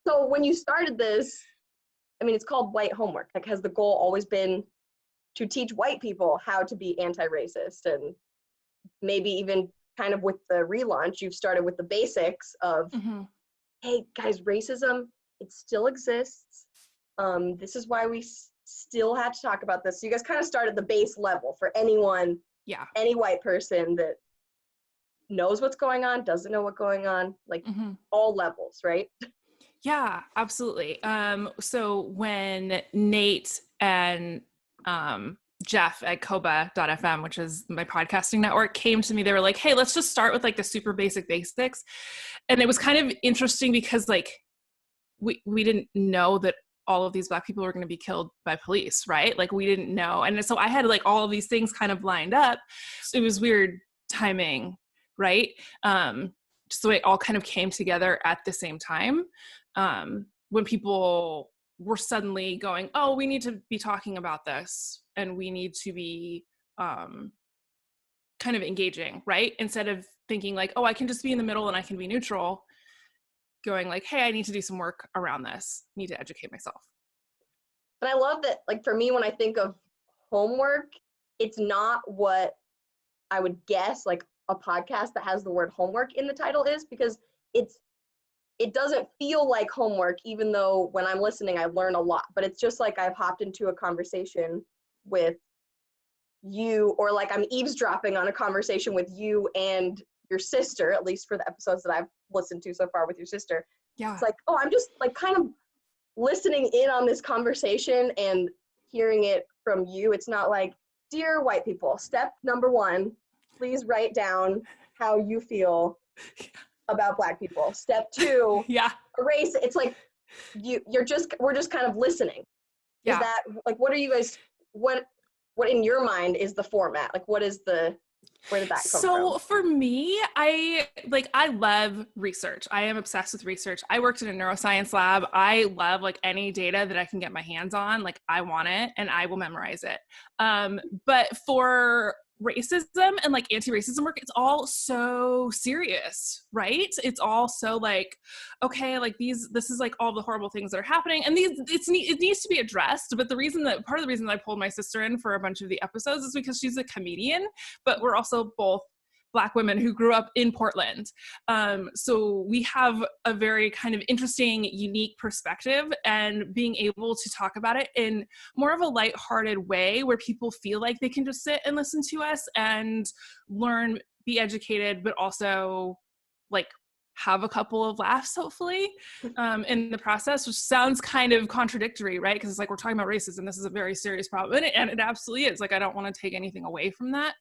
So when you started this, I mean, it's called white homework. Like, has the goal always been to teach white people how to be anti-racist? And maybe even kind of with the relaunch, you've started with the basics of, hey guys, racism, it still exists. This is why we still have to talk about this. So you guys kind of started the base level for anyone, any white person that knows what's going on, doesn't know what's going on, like all levels, right? Yeah, absolutely. So when Nate and Jeff at Koba.fm, which is my podcasting network, came to me, they were like, hey, let's just start with like the super basic basics. And it was kind of interesting because like we didn't know that all of these Black people were going to be killed by police, right? Like we didn't know. And so I had like all of these things kind of lined up. So it was weird timing, right? Just the way it all kind of came together at the same time. When people were suddenly going, oh, we need to be talking about this and we need to be kind of engaging, right? Instead of thinking like, oh, I can just be in the middle and I can be neutral, going like, hey, I need to do some work around this, need to educate myself. But I love that, like for me, when I think of homework, it's not what I would guess like a podcast that has the word homework in the title is, because it doesn't feel like homework, even though when I'm listening, I learn a lot. But it's just like I've hopped into a conversation with you, or like I'm eavesdropping on a conversation with you and your sister, at least for the episodes that I've listened to so far with your sister. Yeah. It's like, oh, I'm just like kind of listening in on this conversation and hearing it from you. It's not like, dear white people, step number 1, please write down how you feel about Black people. Step 2, erase it. It's like we're just kind of listening. Is that like, what are you guys, what in your mind is the format? Like, where did that come from? So for me, I love research. I am obsessed with research. I worked in a neuroscience lab. I love like any data that I can get my hands on. Like I want it and I will memorize it. But for racism and like anti-racism work, it's all so serious, right? It's all so like, okay, like this is like all the horrible things that are happening, and it needs to be addressed. But part of the reason that I pulled my sister in for a bunch of the episodes is because she's a comedian, but we're also both Black women who grew up in Portland. So we have a very kind of interesting, unique perspective, and being able to talk about it in more of a lighthearted way where people feel like they can just sit and listen to us and learn, be educated, but also like have a couple of laughs, hopefully, in the process, which sounds kind of contradictory, right? Because it's like, we're talking about racism. This is a very serious problem. And it absolutely is. Like, I don't want to take anything away from that.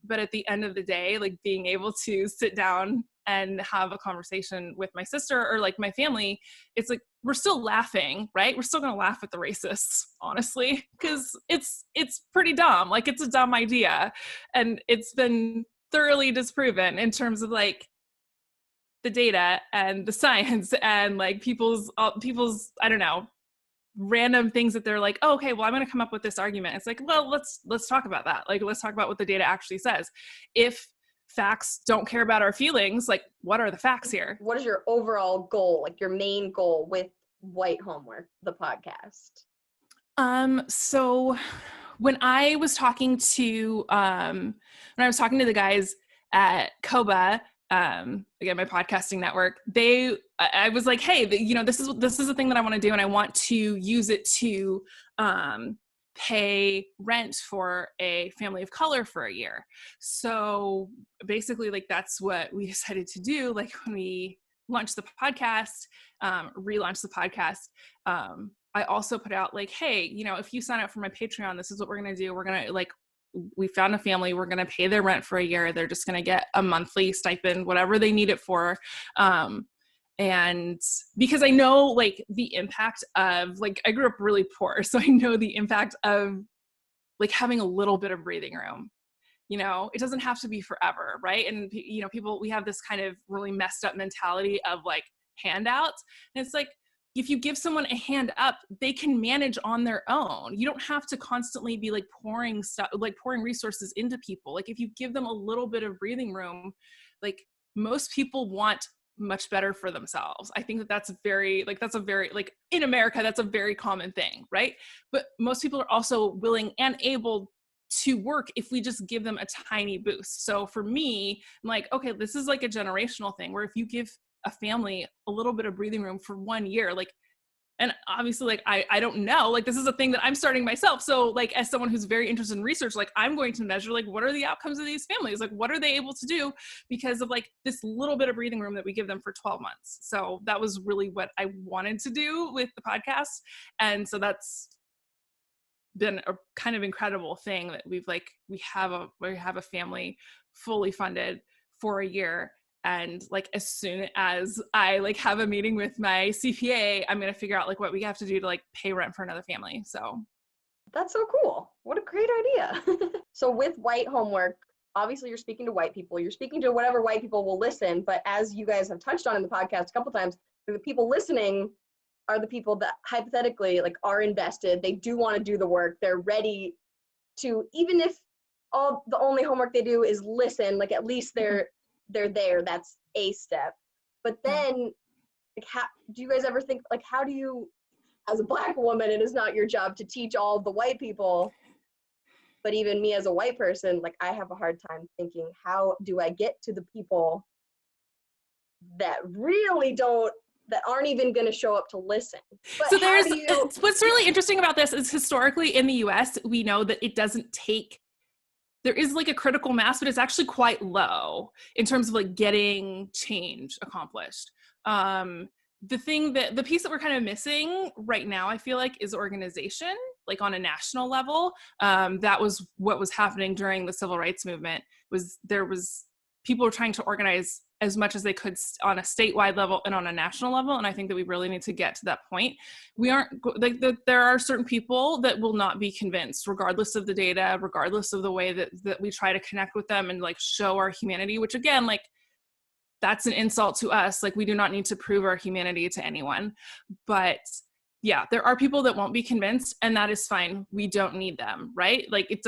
But at the end of the day, like being able to sit down and have a conversation with my sister or like my family, it's like, we're still laughing, right? We're still going to laugh at the racists, honestly, because it's pretty dumb. Like it's a dumb idea. And it's been thoroughly disproven in terms of like the data and the science and like people's, I don't know, random things that they're like, oh, okay, well, I'm going to come up with this argument. It's like, well, let's talk about that. Like, let's talk about what the data actually says. If facts don't care about our feelings, like, what are the facts here? What is your overall goal, like your main goal with White Homework, the podcast? So when I was talking to the guys at Koba, again, my podcasting network, I was like, hey, this is a thing that I want to do, and I want to use it to pay rent for a family of color for a year. So basically, like, that's what we decided to do. Like, when we launched the podcast, relaunched the podcast, I also put out like, hey, if you sign up for my Patreon, this is what we're going to do. We're going to like, we found a family, we're going to pay their rent for a year. They're just going to get a monthly stipend, whatever they need it for. And because I know like the impact of like, I grew up really poor. So I know the impact of like having a little bit of breathing room, it doesn't have to be forever. Right. And people, we have this kind of really messed up mentality of like handouts. And it's like, if you give someone a hand up, they can manage on their own. You don't have to constantly be like pouring resources into people. Like if you give them a little bit of breathing room, like most people want much better for themselves. I think that that's a very like in America, that's a very common thing, right? But most people are also willing and able to work if we just give them a tiny boost. So for me, I'm like, okay, this is like a generational thing where if you give a family a little bit of breathing room for 1 year, like, and obviously like I don't know, like this is a thing that I'm starting myself, so like as someone who's very interested in research, like I'm going to measure like what are the outcomes of these families, like what are they able to do because of like this little bit of breathing room that we give them for 12 months. So that was really what I wanted to do with the podcast, and so that's been a kind of incredible thing that we have a family fully funded for a year. And like, as soon as I like have a meeting with my CPA, I'm going to figure out like what we have to do to like pay rent for another family. So that's so cool. What a great idea. So with white homework, obviously you're speaking to white people, you're speaking to whatever white people will listen. But as you guys have touched on in the podcast a couple times, the people listening are the people that hypothetically like are invested. They do want to do the work. They're ready to, even if the only homework they do is listen, like at least they're there. That's a step. But then like, how do you guys ever think, like, how do you, as a Black woman, it is not your job to teach all of the white people, but even me as a white person, like I have a hard time thinking, how do I get to the people that really that aren't even going to show up to listen? But so what's really interesting about this is historically in the US, we know that it doesn't take, there is like a critical mass, but it's actually quite low in terms of like getting change accomplished. The piece that we're kind of missing right now, I feel like, is organization, like on a national level. That was what was happening during the civil rights movement, people were trying to organize as much as they could on a statewide level and on a national level. And I think that we really need to get to that point. We aren't like there are certain people that will not be convinced, regardless of the data, regardless of the way that we try to connect with them and like show our humanity, which again, like that's an insult to us. Like we do not need to prove our humanity to anyone. But yeah, there are people that won't be convinced, and that is fine. We don't need them, right? Like it's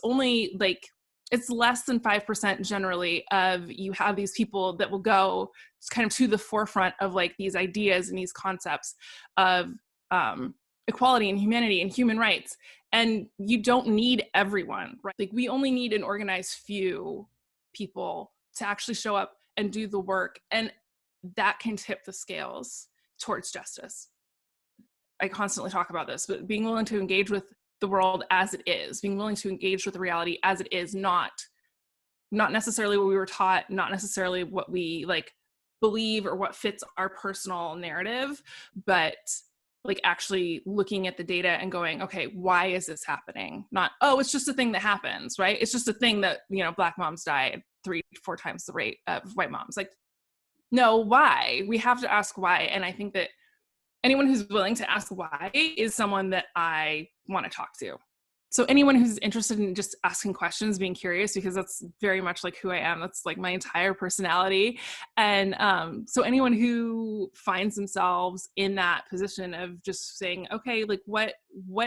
only like, it's less than 5% generally of you have these people that will go kind of to the forefront of like these ideas and these concepts of equality and humanity and human rights. And you don't need everyone, right? Like we only need an organized few people to actually show up and do the work. And that can tip the scales towards justice. I constantly talk about this, but being willing to engage with the world as it is, being willing to engage with the reality as it is, not necessarily what we were taught, not necessarily what we like believe or what fits our personal narrative, but like actually looking at the data and going, okay, why is this happening? Not, oh, it's just a thing that happens, right? It's just a thing that, Black moms die at 3-4 times the rate of white moms. Like, no, why? We have to ask why. And I think that anyone who's willing to ask why is someone that I want to talk to. So anyone who's interested in just asking questions, being curious, because that's very much like who I am. That's like my entire personality. And so anyone who finds themselves in that position of just saying, okay, like what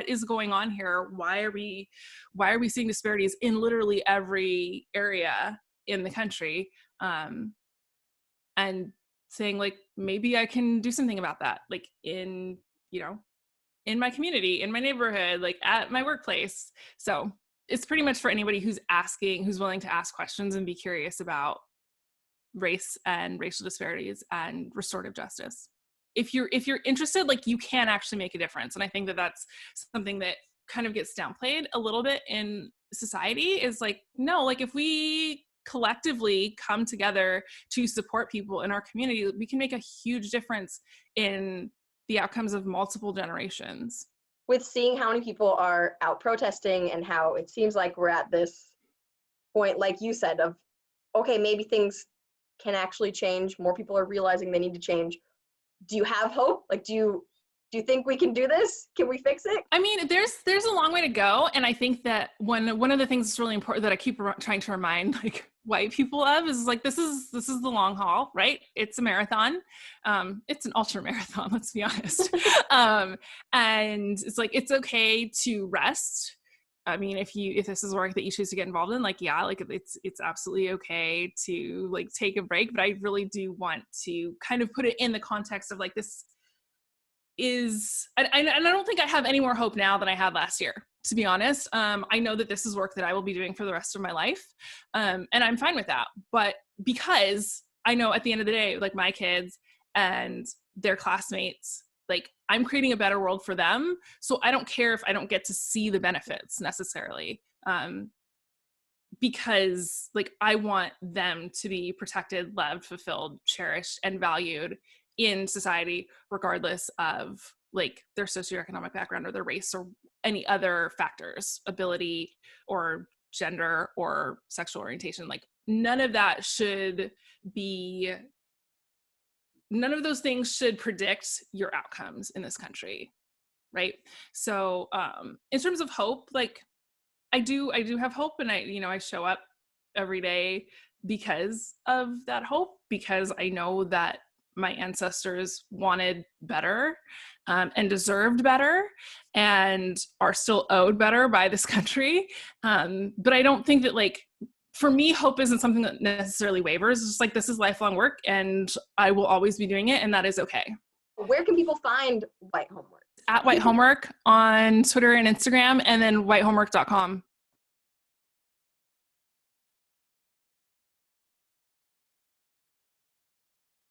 is going on here? Why are we seeing disparities in literally every area in the country? And saying like, maybe I can do something about that, like in my community, in my neighborhood, like at my workplace. So it's pretty much for anybody who's willing to ask questions and be curious about race and racial disparities and restorative justice. If you're interested, like you can actually make a difference. And I think that that's something that kind of gets downplayed a little bit in society, is like, no, like if we collectively come together to support people in our community, we can make a huge difference in the outcomes of multiple generations. With seeing how many people are out protesting and how it seems like we're at this point, like you said, of, okay, maybe things can actually change. More people are realizing they need to change. Do you have hope? Like, do you think we can do this? Can we fix it? I mean, there's a long way to go. And I think that one of the things that's really important that I keep trying to remind like white people of is like, this is the long haul, right? It's a marathon. It's an ultra marathon, let's be honest. And it's like, it's okay to rest. I mean, if this is work that you choose to get involved in, like, yeah, like it's absolutely okay to like take a break. But I really do want to kind of put it in the context of like, this is, and I don't think I have any more hope now than I had last year, to be honest. I know that this is work that I will be doing for the rest of my life. And I'm fine with that. But because I know at the end of the day, like my kids and their classmates, like I'm creating a better world for them. So I don't care if I don't get to see the benefits necessarily. Because like I want them to be protected, loved, fulfilled, cherished, and valued in society, regardless of like their socioeconomic background or their race or any other factors, ability or gender or sexual orientation. Like none of those things should predict your outcomes in this country, right? So in terms of hope, like I do have hope, and I show up every day because of that hope, because I know that my ancestors wanted better and deserved better and are still owed better by this country. But I don't think that, like, for me, hope isn't something that necessarily wavers. It's just like, this is lifelong work and I will always be doing it, and that is okay. Where can people find White Homework? At White Homework on Twitter and Instagram, and then whitehomework.com.